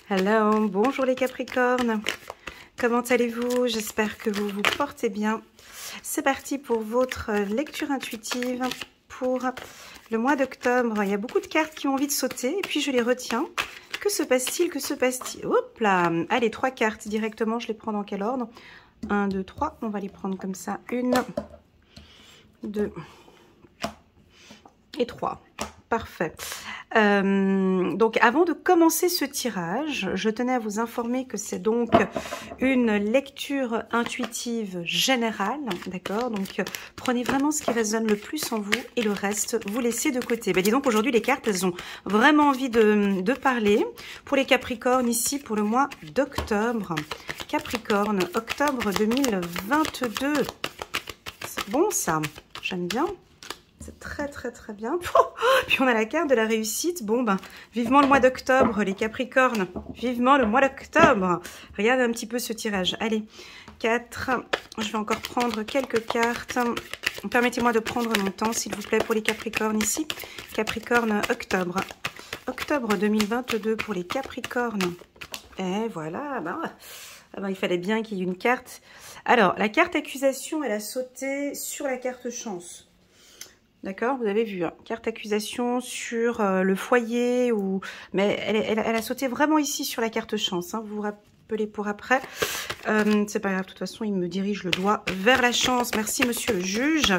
Hello, bonjour les Capricornes, comment allez-vous? J'espère que vous vous portez bien. C'est parti pour votre lecture intuitive pour le mois d'octobre. Il y a beaucoup de cartes qui ont envie de sauter et puis je les retiens. Que se passe-t-il? Que se passe-t-il? Hop là! Allez, 3 cartes directement, je les prends dans quel ordre? 1, 2, 3, on va les prendre comme ça. 1, 2 et 3. Parfait. Donc avant de commencer ce tirage, je tenais à vous informer que c'est donc une lecture intuitive générale, d'accord? Donc prenez vraiment ce qui résonne le plus en vous et le reste, vous laissez de côté. Ben, dis donc aujourd'hui les cartes, elles ont vraiment envie de parler. Pour les Capricornes ici, pour le mois d'octobre. Capricorne, octobre 2022. C'est bon ça, j'aime bien. C'est très très très bien. Puis on a la carte de la réussite. Bon ben, vivement le mois d'octobre, les Capricornes. Vivement le mois d'octobre. Regardez un petit peu ce tirage. Allez, 4. Je vais encore prendre quelques cartes. Permettez-moi de prendre mon temps, s'il vous plaît, pour les Capricornes ici. Capricorne, octobre. Octobre 2022 pour les Capricornes. Et voilà, ben, il fallait bien qu'il y ait une carte. Alors, la carte accusation, elle a sauté sur la carte chance. D'accord, vous avez vu, hein, carte accusation sur le foyer, mais elle a sauté vraiment ici sur la carte chance, hein, vous vous rappelez pour après. C'est pas grave, de toute façon, il me dirige le doigt vers la chance. Merci, monsieur le juge.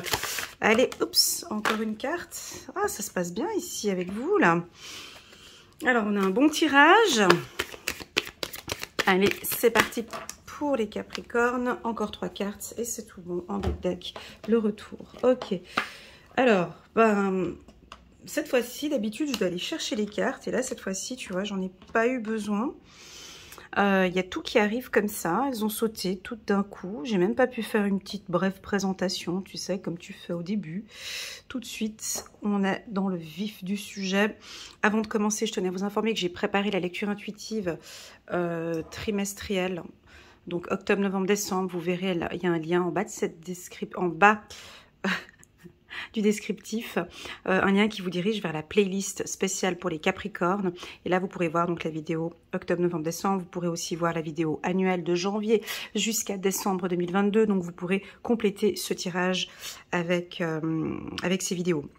Allez, oups, encore une carte. Ah, ça se passe bien ici avec vous, là. Alors, on a un bon tirage. Allez, c'est parti pour les Capricornes. Encore 3 cartes et c'est tout bon en deck. Le retour. Ok. Alors, ben, cette fois-ci, d'habitude, je dois aller chercher les cartes. Et là, cette fois-ci, tu vois, j'en ai pas eu besoin. Il y a tout qui arrive comme ça. Elles ont sauté tout d'un coup. J'ai même pas pu faire une petite brève présentation, tu sais, comme tu fais au début. Tout de suite, on est dans le vif du sujet. Avant de commencer, je tenais à vous informer que j'ai préparé la lecture intuitive trimestrielle. Donc, octobre, novembre, décembre. Vous verrez, là, il y a un lien en bas de cette description. En bas du descriptif, un lien qui vous dirige vers la playlist spéciale pour les Capricornes. Et là, vous pourrez voir donc la vidéo octobre, novembre, décembre. Vous pourrez aussi voir la vidéo annuelle de janvier jusqu'à décembre 2022. Donc, vous pourrez compléter ce tirage avec ces vidéos.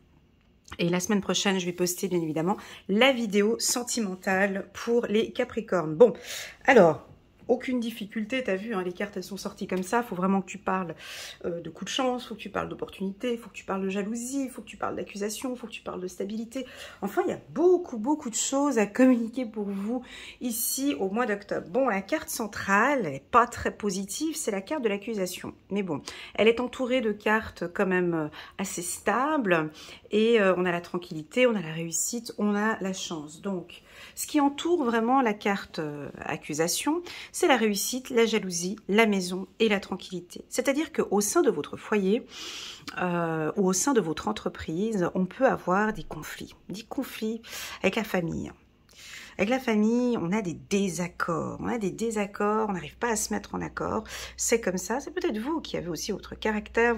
Et la semaine prochaine, je vais poster bien évidemment la vidéo sentimentale pour les Capricornes. Bon, alors... Aucune difficulté, t'as vu, hein, les cartes elles sont sorties comme ça, il faut vraiment que tu parles de coup de chance, il faut que tu parles d'opportunité, il faut que tu parles de jalousie, il faut que tu parles d'accusation, il faut que tu parles de stabilité. Enfin, il y a beaucoup de choses à communiquer pour vous ici au mois d'octobre. Bon, la carte centrale, elle n'est pas très positive, c'est la carte de l'accusation. Mais bon, elle est entourée de cartes quand même assez stables et on a la tranquillité, on a la réussite, on a la chance. Donc, ce qui entoure vraiment la carte accusation, c'est la réussite, la jalousie, la maison et la tranquillité. C'est-à-dire qu'au sein de votre foyer ou au sein de votre entreprise, on peut avoir des conflits avec la famille. Avec la famille, on a des désaccords. On n'arrive pas à se mettre en accord. C'est comme ça. C'est peut-être vous qui avez aussi votre caractère.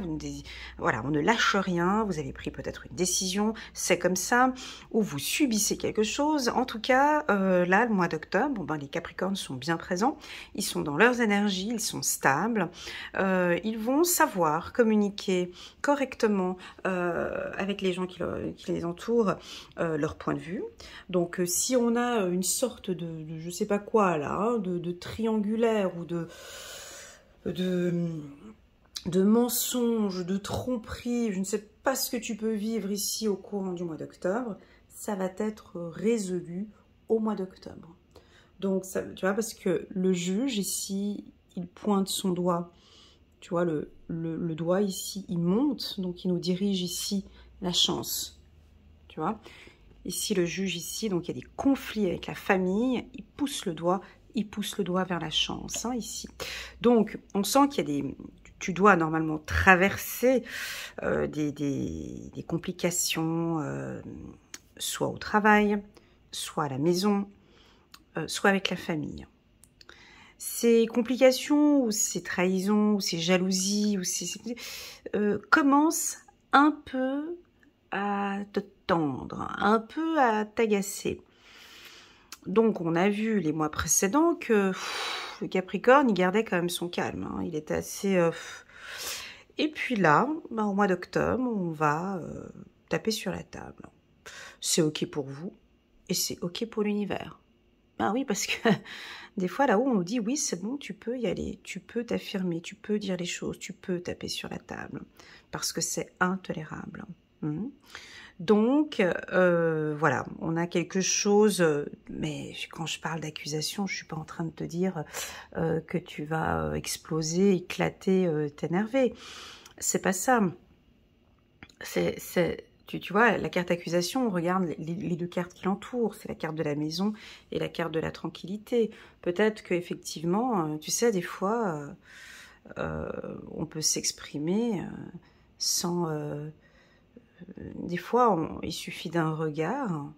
Voilà, on ne lâche rien. Vous avez pris peut-être une décision. C'est comme ça. Ou vous subissez quelque chose. En tout cas, là, le mois d'octobre, bon, ben, les Capricornes sont bien présents. Ils sont dans leurs énergies. Ils sont stables. Ils vont savoir communiquer correctement avec les gens qui les entourent leur point de vue. Donc, si on a une sorte de je sais pas quoi là, hein, de triangulaire ou de mensonge, de tromperie, je ne sais pas ce que tu peux vivre ici au courant du mois d'octobre, ça va être résolu au mois d'octobre. Donc, ça, tu vois, parce que le juge ici, il pointe son doigt, tu vois, le doigt ici, il monte, donc il nous dirige ici la chance, tu vois. Ici, le juge, ici, donc il y a des conflits avec la famille, il pousse le doigt vers la chance, hein, ici. Donc, on sent qu'il y a tu dois normalement traverser des complications, soit au travail, soit à la maison, soit avec la famille. Ces complications, ou ces trahisons, ou ces jalousies, ou commencent un peu à te tendre, un peu à t'agacer. Donc, on a vu les mois précédents que le Capricorne, il gardait quand même son calme. Hein. Il était assez... Et puis là, ben, au mois d'octobre, on va taper sur la table. C'est OK pour vous et c'est OK pour l'univers. Ben oui, parce que des fois, là-haut, on nous dit, oui, c'est bon, tu peux y aller, tu peux t'affirmer, tu peux dire les choses, tu peux taper sur la table, parce que c'est intolérable. Donc, voilà, on a quelque chose, mais quand je parle d'accusation, je suis pas en train de te dire que tu vas exploser, éclater, t'énerver. C'est pas ça. Tu vois, la carte accusation, on regarde les deux cartes qui l'entourent. C'est la carte de la maison et la carte de la tranquillité. Peut-être qu'effectivement, tu sais, des fois, on peut s'exprimer sans... des fois, il suffit d'un regard.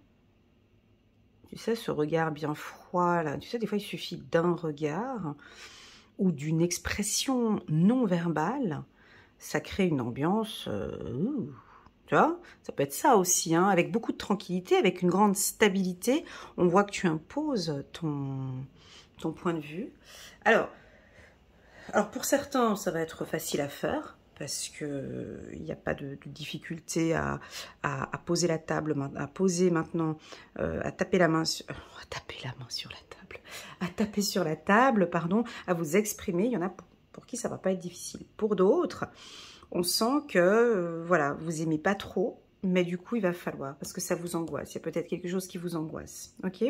Tu sais, ce regard bien froid, là. Tu sais, des fois, il suffit d'un regard ou d'une expression non verbale. Ça crée une ambiance... tu vois, ça peut être ça aussi, hein, avec beaucoup de tranquillité, avec une grande stabilité. On voit que tu imposes ton point de vue. Alors pour certains, ça va être facile à faire, parce que il n'y a pas de difficulté à poser la table, à poser maintenant, à taper la main sur, à taper sur la table, pardon, à vous exprimer. Il y en a pour qui ça va pas être difficile. Pour d'autres, on sent que, voilà, vous aimez pas trop, mais du coup, il va falloir, parce que ça vous angoisse. Il y a peut-être quelque chose qui vous angoisse, ok?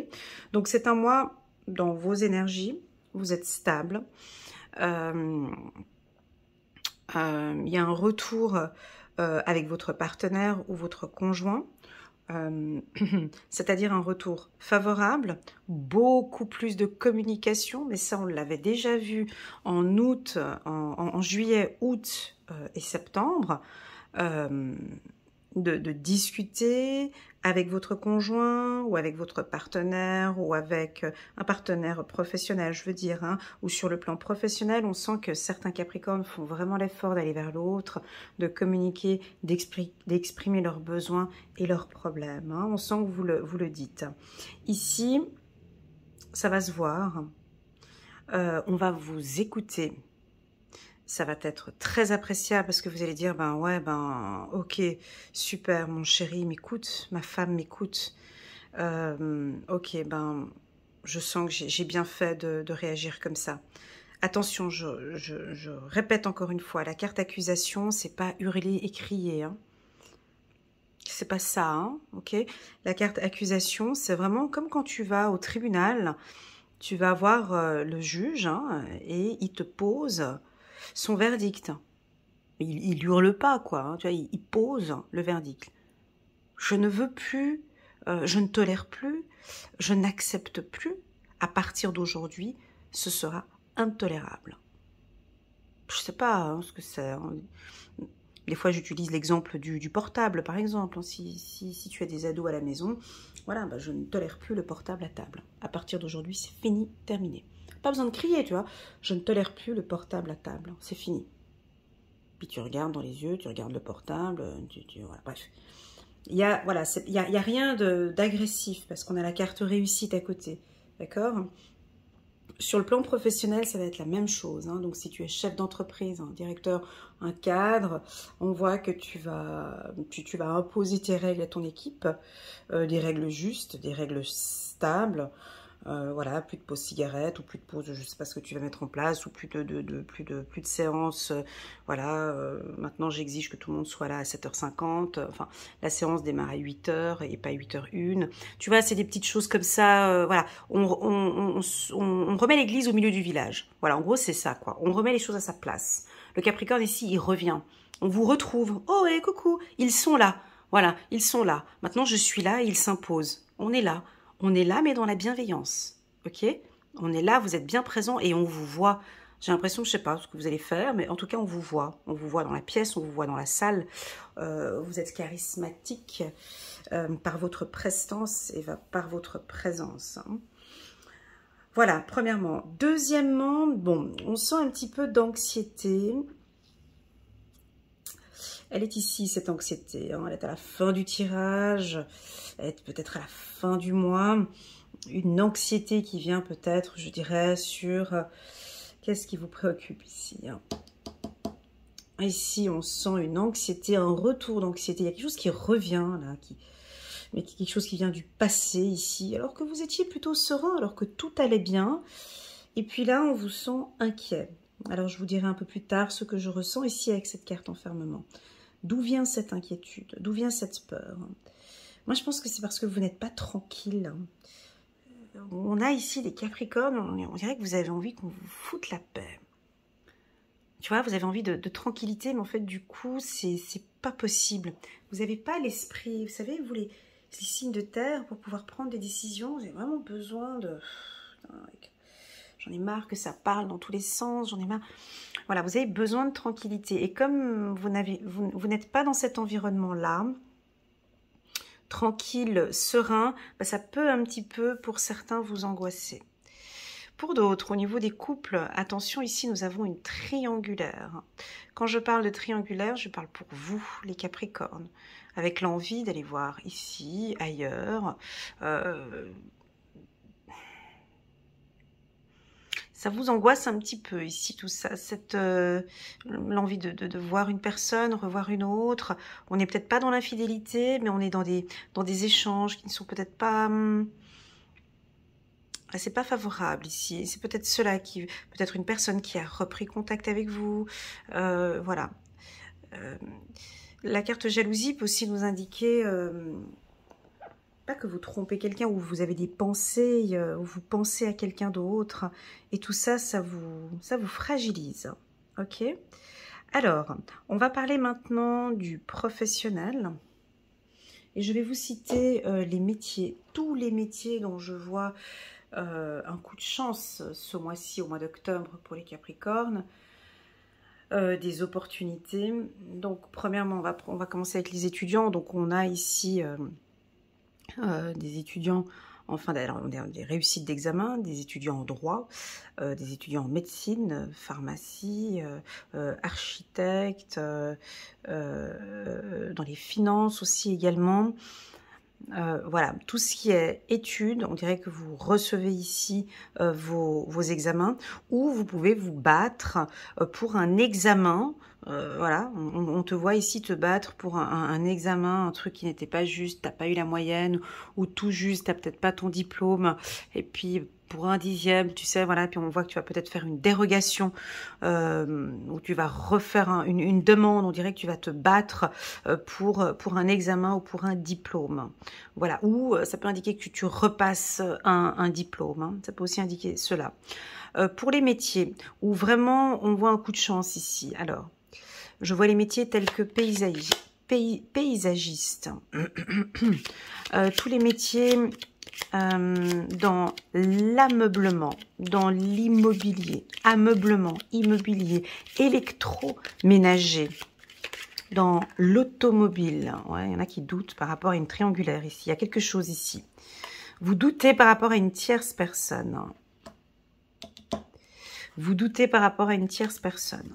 Donc, c'est un mois dans vos énergies, vous êtes stable. Il y a un retour avec votre partenaire ou votre conjoint, c'est-à-dire un retour favorable, beaucoup plus de communication, mais ça on l'avait déjà vu en août, en juillet, août et septembre, de discuter avec votre conjoint ou avec votre partenaire ou avec un partenaire professionnel, je veux dire, hein, ou sur le plan professionnel, on sent que certains Capricornes font vraiment l'effort d'aller vers l'autre, de communiquer, d'exprimer leurs besoins et leurs problèmes. Hein. On sent que vous le dites. Ici, ça va se voir. On va vous écouter. Ça va être très appréciable parce que vous allez dire, ben ouais, ben ok, super, mon chéri m'écoute, ma femme m'écoute. Ok, ben je sens que j'ai bien fait de réagir comme ça. Attention, je répète encore une fois, la carte accusation, c'est pas hurler et crier, hein. C'est pas ça, hein, ok. La carte accusation, c'est vraiment comme quand tu vas au tribunal, tu vas voir le juge, hein, et il te pose son verdict. Il hurle pas, quoi. Hein, tu vois, il pose le verdict. Je ne veux plus, je ne tolère plus, je n'accepte plus. À partir d'aujourd'hui, ce sera intolérable. Je sais pas hein, ce que c'est. Hein. Des fois, j'utilise l'exemple du portable, par exemple. Hein. Si tu as des ados à la maison, voilà, bah, je ne tolère plus le portable à table. À partir d'aujourd'hui, c'est fini, terminé. Pas besoin de crier, tu vois. Je ne tolère plus le portable à table. C'est fini. Puis tu regardes dans les yeux, tu regardes le portable, voilà, bref. Il y a, voilà, y a rien d'agressif parce qu'on a la carte réussite à côté, d'accord? Sur le plan professionnel, ça va être la même chose. Hein. Donc, si tu es chef d'entreprise, un directeur, un cadre, on voit que tu vas imposer tes règles à ton équipe, des règles justes, des règles stables. Voilà, plus de pause cigarette ou plus de pause, je ne sais pas ce que tu vas mettre en place, ou plus de séances. Voilà, maintenant j'exige que tout le monde soit là à 7h50. Enfin, la séance démarre à 8h et pas 8h01. Tu vois, c'est des petites choses comme ça. Voilà, on remet l'église au milieu du village. Voilà, en gros c'est ça, quoi. On remet les choses à sa place. Le Capricorne ici, il revient. On vous retrouve. Oh, et coucou, ils sont là. Voilà, ils sont là. Maintenant, je suis là et ils s'imposent. On est là. On est là, mais dans la bienveillance, ok? On est là, vous êtes bien présent et on vous voit. J'ai l'impression, je ne sais pas ce que vous allez faire, mais en tout cas, on vous voit. On vous voit dans la pièce, on vous voit dans la salle. Vous êtes charismatique par votre prestance et par votre présence. Hein. Voilà, premièrement. Deuxièmement, bon, on sent un petit peu d'anxiété. Elle est ici, cette anxiété. Hein. Elle est à la fin du tirage. Elle est peut-être à la fin du mois. une anxiété qui vient peut-être, je dirais, sur qu'est-ce qui vous préoccupe ici, hein. Ici, on sent une anxiété, un retour d'anxiété. Il y a quelque chose qui revient, là, mais quelque chose qui vient du passé, ici, alors que vous étiez plutôt serein, alors que tout allait bien. Et puis là, on vous sent inquiet. Alors, je vous dirai un peu plus tard ce que je ressens ici avec cette carte enfermement. D'où vient cette inquiétude? D'où vient cette peur? Moi, je pense que c'est parce que vous n'êtes pas tranquille. On a ici des Capricornes, on dirait que vous avez envie qu'on vous foute la paix. Tu vois, vous avez envie de tranquillité, mais en fait, du coup, c'est pas possible. Vous n'avez pas l'esprit, vous savez, vous les signes de terre, pour pouvoir prendre des décisions, vous avez vraiment besoin de... J'en ai marre que ça parle dans tous les sens, j'en ai marre... Voilà, vous avez besoin de tranquillité. Et comme vous n'êtes pas dans cet environnement-là, tranquille, serein, bah, ça peut un petit peu, pour certains, vous angoisser. Pour d'autres, au niveau des couples, attention, ici, nous avons une triangulaire. Quand je parle de triangulaire, je parle pour vous, les Capricornes, avec l'envie d'aller voir ici, ailleurs. Ça vous angoisse un petit peu ici, tout ça, l'envie de voir une personne, revoir une autre. On n'est peut-être pas dans l'infidélité, mais on est dans des échanges qui ne sont peut-être pas... c'est pas favorable ici. C'est peut-être cela qui... Peut-être une personne qui a repris contact avec vous. Voilà. La carte jalousie peut aussi nous indiquer... pas que vous trompez quelqu'un ou vous avez des pensées, ou vous pensez à quelqu'un d'autre. Et tout ça, ça vous fragilise. Ok? Alors, on va parler maintenant du professionnel. Et je vais vous citer les métiers. Tous les métiers dont je vois un coup de chance ce mois-ci, au mois d'octobre, pour les Capricornes. Des opportunités. Donc, premièrement, on va commencer avec les étudiants. Donc, on a ici... des étudiants des réussites d'examen, des étudiants en droit, des étudiants en médecine, pharmacie, architecte, dans les finances aussi également. Voilà, tout ce qui est études, on dirait que vous recevez ici vos examens, ou vous pouvez vous battre pour un examen. Voilà, on te voit ici te battre pour un examen, un truc qui n'était pas juste, t'as pas eu la moyenne, ou tout juste, t'as peut-être pas ton diplôme, et puis pour un dixième, tu sais, voilà, puis on voit que tu vas peut-être faire une dérogation, ou tu vas refaire une demande, on dirait que tu vas te battre pour un examen ou pour un diplôme. Voilà, ou ça peut indiquer que tu repasses un diplôme, hein. Ça peut aussi indiquer cela. Pour les métiers, où vraiment on voit un coup de chance ici, alors, je vois les métiers tels que paysagiste, tous les métiers dans l'ameublement, dans l'immobilier, ameublement, immobilier, électroménager, dans l'automobile. Ouais, il y en a qui doutent par rapport à une triangulaire ici. Il y a quelque chose ici. Vous doutez par rapport à une tierce personne. Vous doutez par rapport à une tierce personne.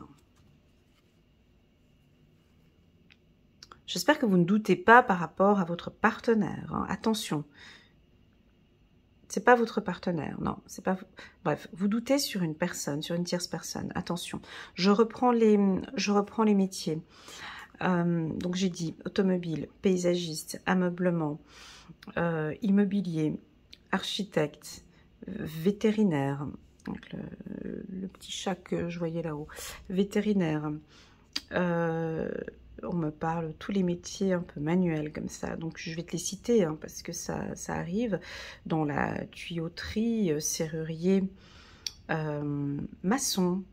J'espère que vous ne doutez pas par rapport à votre partenaire. Hein. Attention. C'est pas votre partenaire, non. C'est pas. Bref, vous doutez sur une personne, sur une tierce personne. Attention. Je reprends les métiers. Donc j'ai dit automobile, paysagiste, ameublement, immobilier, architecte, vétérinaire. Donc le petit chat que je voyais là-haut. Vétérinaire. On me parle tous les métiers un peu manuels comme ça. Donc je vais te les citer hein, parce que ça arrive. Dans la tuyauterie, serrurier, maçon,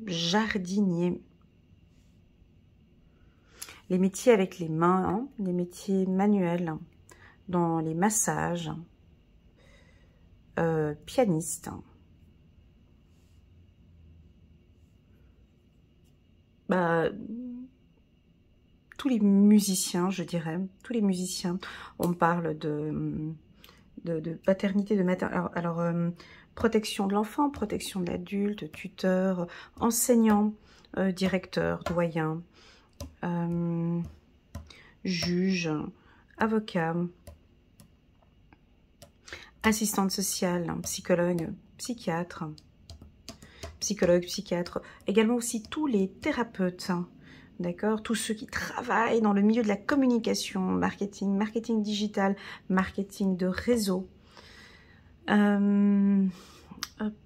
jardinier. Les métiers avec les mains, hein, les métiers manuels, dans les massages, pianiste. Bah, tous les musiciens, je dirais, tous les musiciens, on parle de paternité, de maternité. Alors protection de l'enfant, protection de l'adulte, tuteur, enseignant, directeur, doyen, juge, avocat, assistante sociale, psychologue, psychiatre, également aussi tous les thérapeutes, d'accord, tous ceux qui travaillent dans le milieu de la communication, marketing digital, marketing de réseau,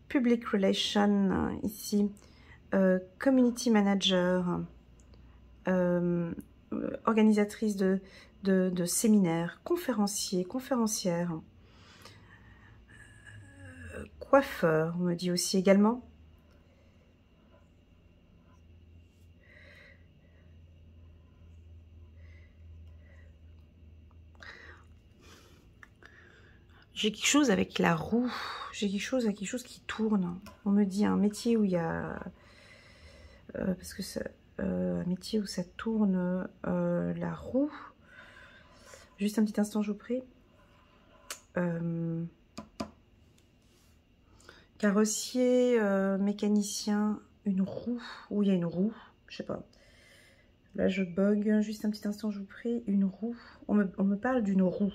public relation ici, community manager, organisatrice de séminaires, conférencière, coiffeur, on me dit aussi également. J'ai quelque chose avec la roue, j'ai quelque chose qui tourne. On me dit un métier où il y a... parce que ça, un métier où ça tourne la roue. Juste un petit instant, je vous prie. Carrossier, mécanicien, une roue. Où il y a une roue, je sais pas. Là, je bug. Juste un petit instant, je vous prie. Une roue. On me parle d'une roue.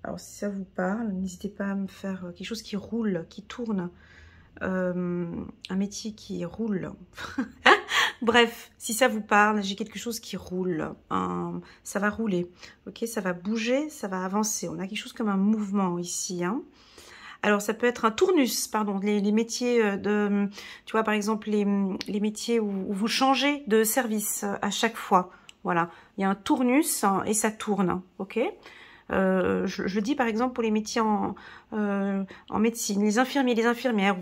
Alors, si ça vous parle, n'hésitez pas à me faire quelque chose qui roule, qui tourne. Un métier qui roule. Bref, si ça vous parle, j'ai quelque chose qui roule. Ça va rouler. Ok, ça va bouger, ça va avancer. On a quelque chose comme un mouvement ici. Hein. Alors, ça peut être un tournus, pardon, les métiers de... Tu vois, par exemple, les métiers où vous changez de service à chaque fois. Voilà, il y a un tournus et ça tourne. Ok. Je dis par exemple pour les métiers en médecine, les infirmiers, les infirmières,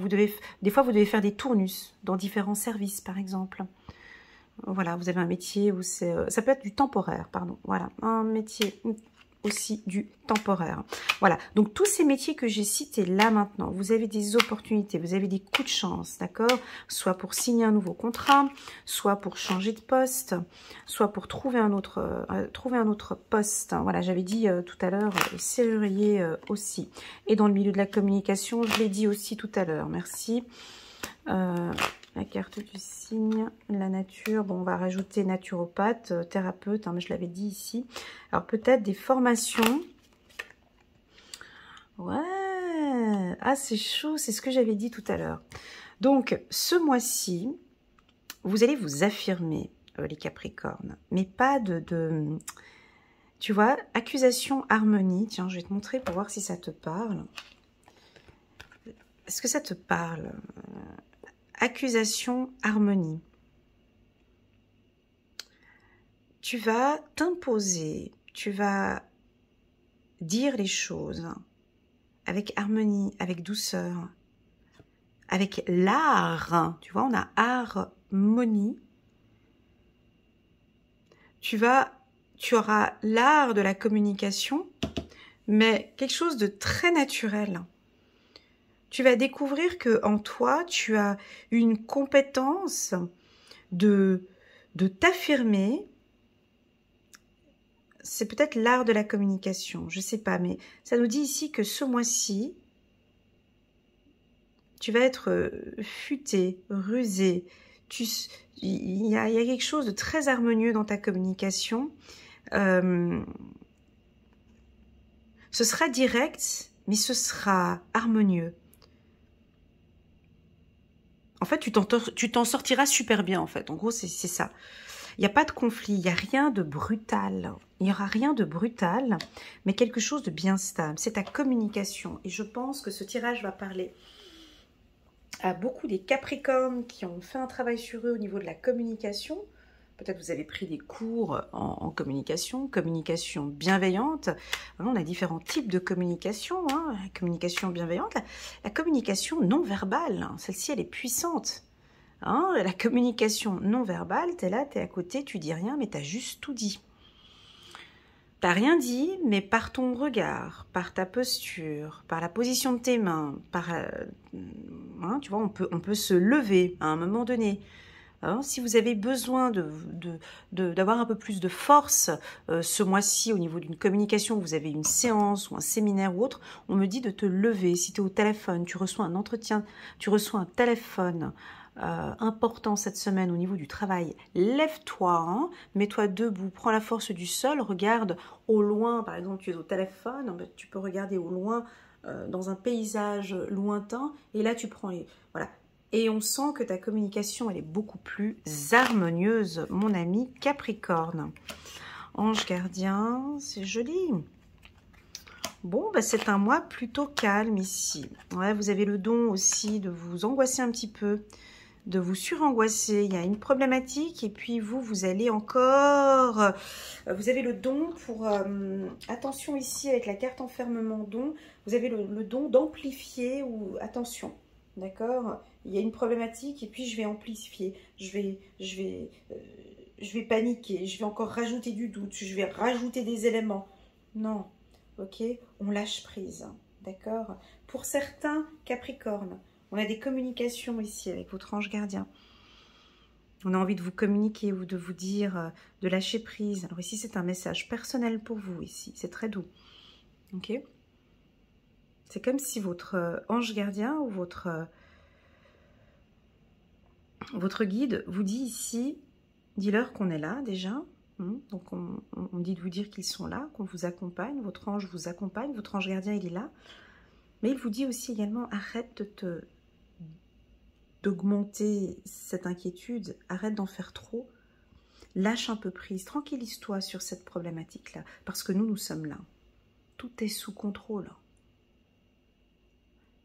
des fois vous devez faire des tournus dans différents services par exemple. Voilà, vous avez un métier où c'est... ça peut être du temporaire, pardon. Voilà, un métier aussi du temporaire. Voilà, donc tous ces métiers que j'ai cités là maintenant, vous avez des opportunités, vous avez des coups de chance, d'accord? Soit pour signer un nouveau contrat, soit pour changer de poste, soit pour trouver un autre poste. Voilà, j'avais dit tout à l'heure, serrurier aussi. Et dans le milieu de la communication, je l'ai dit aussi tout à l'heure, merci. La carte du signe, la nature, bon on va rajouter naturopathe, thérapeute, hein, mais je l'avais dit ici. Alors peut-être des formations. Ouais, ah c'est chaud, c'est ce que j'avais dit tout à l'heure. Donc ce mois-ci, vous allez vous affirmer, les Capricornes, mais pas tu vois, accusation, harmonie. Tiens, je vais te montrer pour voir si ça te parle. Est-ce que ça te parle? Accusation, harmonie. Tu vas t'imposer, tu vas dire les choses avec harmonie, avec douceur, avec l'art. Tu vois, on a harmonie. Tu auras l'art de la communication, mais quelque chose de très naturel. Tu vas découvrir que en toi, tu as une compétence de t'affirmer. C'est peut-être l'art de la communication, je ne sais pas, mais ça nous dit ici que ce mois-ci, tu vas être futé, rusé. Il y a quelque chose de très harmonieux dans ta communication. Ce sera direct, mais ce sera harmonieux. En fait, tu t'en sortiras super bien, en fait. En gros, c'est ça. Il n'y a pas de conflit, il n'y a rien de brutal. Il n'y aura rien de brutal, mais quelque chose de bien stable. C'est ta communication. Et je pense que ce tirage va parler à beaucoup des Capricornes qui ont fait un travail sur eux au niveau de la communication. Peut-être vous avez pris des cours en communication bienveillante. On a différents types de communication. Hein. La communication bienveillante, la communication non verbale, hein. Celle-ci, elle est puissante. Hein. La communication non verbale, tu es là, tu es à côté, tu dis rien, mais tu as juste tout dit. Tu n'as rien dit, mais par ton regard, par ta posture, par la position de tes mains, hein, tu vois, on peut se lever à un moment donné. Alors, si vous avez besoin d'avoir un peu plus de force ce mois-ci au niveau d'une communication, vous avez une séance ou un séminaire ou autre, on me dit de te lever. Si tu es au téléphone, tu reçois un entretien, tu reçois un téléphone, important cette semaine au niveau du travail, lève-toi, hein, mets-toi debout, prends la force du sol, regarde au loin, par exemple tu es au téléphone, tu peux regarder au loin dans un paysage lointain et là tu prends les... Voilà. Et on sent que ta communication elle est beaucoup plus harmonieuse, mon ami Capricorne. Ange gardien, c'est joli. Bon, bah c'est un mois plutôt calme ici. Ouais, vous avez le don aussi de vous angoisser un petit peu, de vous surangoisser. Il y a une problématique et puis vous allez encore... vous avez le don pour... attention ici avec la carte enfermement don. Vous avez le don d'amplifier ou... Attention, d'accord? Il y a une problématique et puis je vais amplifier. Je vais paniquer. Je vais encore rajouter du doute. Je vais rajouter des éléments. Non. Ok, on lâche prise, d'accord? Pour certains Capricornes, on a des communications ici avec votre ange gardien. On a envie de vous communiquer ou de vous dire de lâcher prise. Alors ici, c'est un message personnel pour vous ici. C'est très doux, ok? C'est comme si votre ange gardien ou votre guide vous dit ici, dis-leur qu'on est là déjà. Donc on dit de vous dire qu'ils sont là, qu'on vous accompagne, votre ange vous accompagne, votre ange gardien il est là. Mais il vous dit aussi également arrête d'augmenter cette inquiétude, arrête d'en faire trop, lâche un peu prise, tranquillise-toi sur cette problématique-là, parce que nous sommes là. Tout est sous contrôle.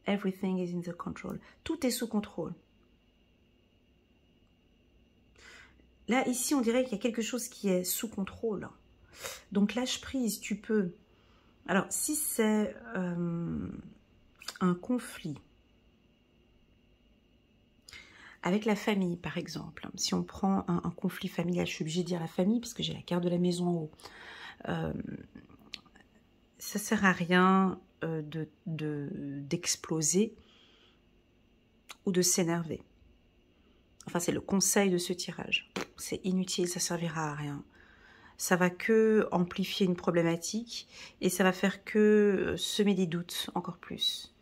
Everything is in the control. Tout est sous contrôle. Là, ici, on dirait qu'il y a quelque chose qui est sous contrôle. Donc, lâche prise, tu peux... Alors, si c'est un conflit avec la famille, par exemple, si on prend un conflit familial, je suis obligée de dire la famille parce que j'ai la carte de la maison en haut, ça ne sert à rien d'exploser ou de s'énerver. Enfin, c'est le conseil de ce tirage. C'est inutile, ça servira à rien. Ça va que amplifier une problématique et ça va faire que semer des doutes encore plus.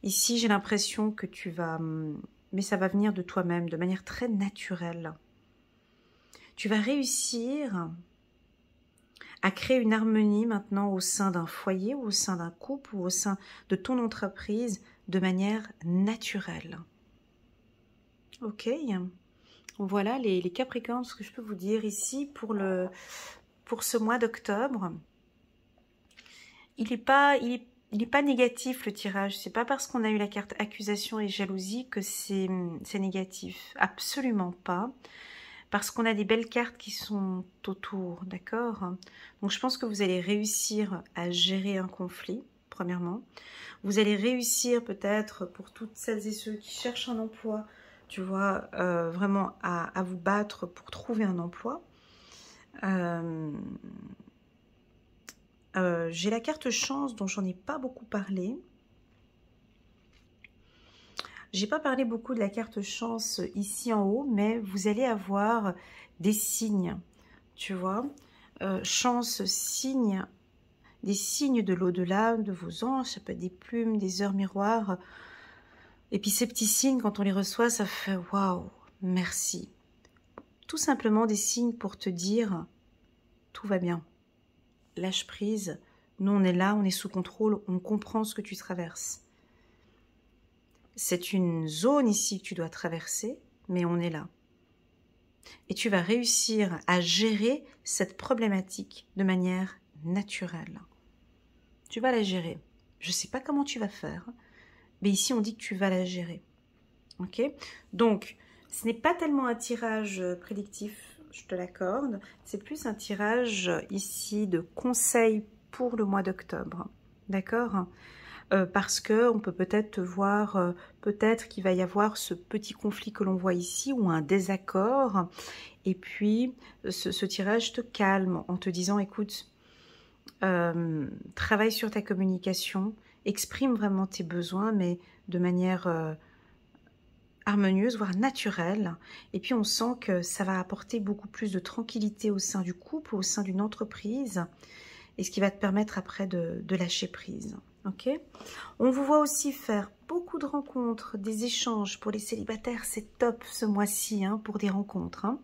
Ici, j'ai l'impression que tu vas... Mais ça va venir de toi-même, de manière très naturelle. Tu vas réussir à créer une harmonie maintenant au sein d'un foyer, ou au sein d'un couple, ou au sein de ton entreprise, de manière naturelle. Ok. Voilà les Capricornes, ce que je peux vous dire ici pour ce mois d'octobre. Il n'est pas négatif le tirage. C'est pas parce qu'on a eu la carte accusation et jalousie que c'est négatif. Absolument pas. Parce qu'on a des belles cartes qui sont autour, d'accord? Donc je pense que vous allez réussir à gérer un conflit, premièrement. Vous allez réussir peut-être pour toutes celles et ceux qui cherchent un emploi, tu vois, vraiment à vous battre pour trouver un emploi. J'ai la carte chance dont j'en ai pas beaucoup parlé. J'ai pas parlé beaucoup de la carte chance ici en haut, mais vous allez avoir des signes, tu vois. Chance, signe, des signes de l'au-delà, de vos anges, ça peut être des plumes, des heures miroirs. Et puis ces petits signes, quand on les reçoit, ça fait waouh, merci. Tout simplement des signes pour te dire tout va bien. Lâche prise, nous on est là, on est sous contrôle, on comprend ce que tu traverses. C'est une zone ici que tu dois traverser, mais on est là. Et tu vas réussir à gérer cette problématique de manière naturelle. Tu vas la gérer. Je ne sais pas comment tu vas faire, mais ici on dit que tu vas la gérer. Ok? Donc, ce n'est pas tellement un tirage prédictif, je te l'accorde. C'est plus un tirage ici de conseils pour le mois d'octobre. D'accord? Parce qu'on peut peut-être te voir, peut-être qu'il va y avoir ce petit conflit que l'on voit ici, ou un désaccord, et puis ce tirage te calme en te disant, écoute, travaille sur ta communication, exprime vraiment tes besoins, mais de manière harmonieuse, voire naturelle, et puis on sent que ça va apporter beaucoup plus de tranquillité au sein du couple, au sein d'une entreprise, et ce qui va te permettre après de lâcher prise. Ok. On vous voit aussi faire beaucoup de rencontres, des échanges. Pour les célibataires, c'est top ce mois-ci hein, pour des rencontres. Hein.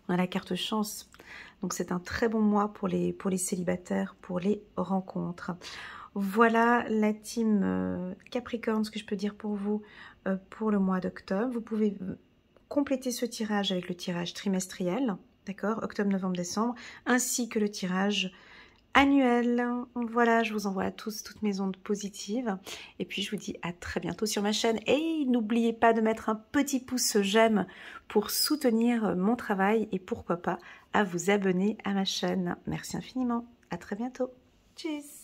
On a la carte chance, donc c'est un très bon mois pour les célibataires, pour les rencontres. Voilà la team Capricorne, ce que je peux dire pour vous pour le mois d'octobre. Vous pouvez compléter ce tirage avec le tirage trimestriel, d'accord, octobre, novembre, décembre, ainsi que le tirage annuel. Voilà, je vous envoie à tous toutes mes ondes positives. Et puis, je vous dis à très bientôt sur ma chaîne. Et n'oubliez pas de mettre un petit pouce j'aime pour soutenir mon travail et pourquoi pas à vous abonner à ma chaîne. Merci infiniment. À très bientôt. Tchuss.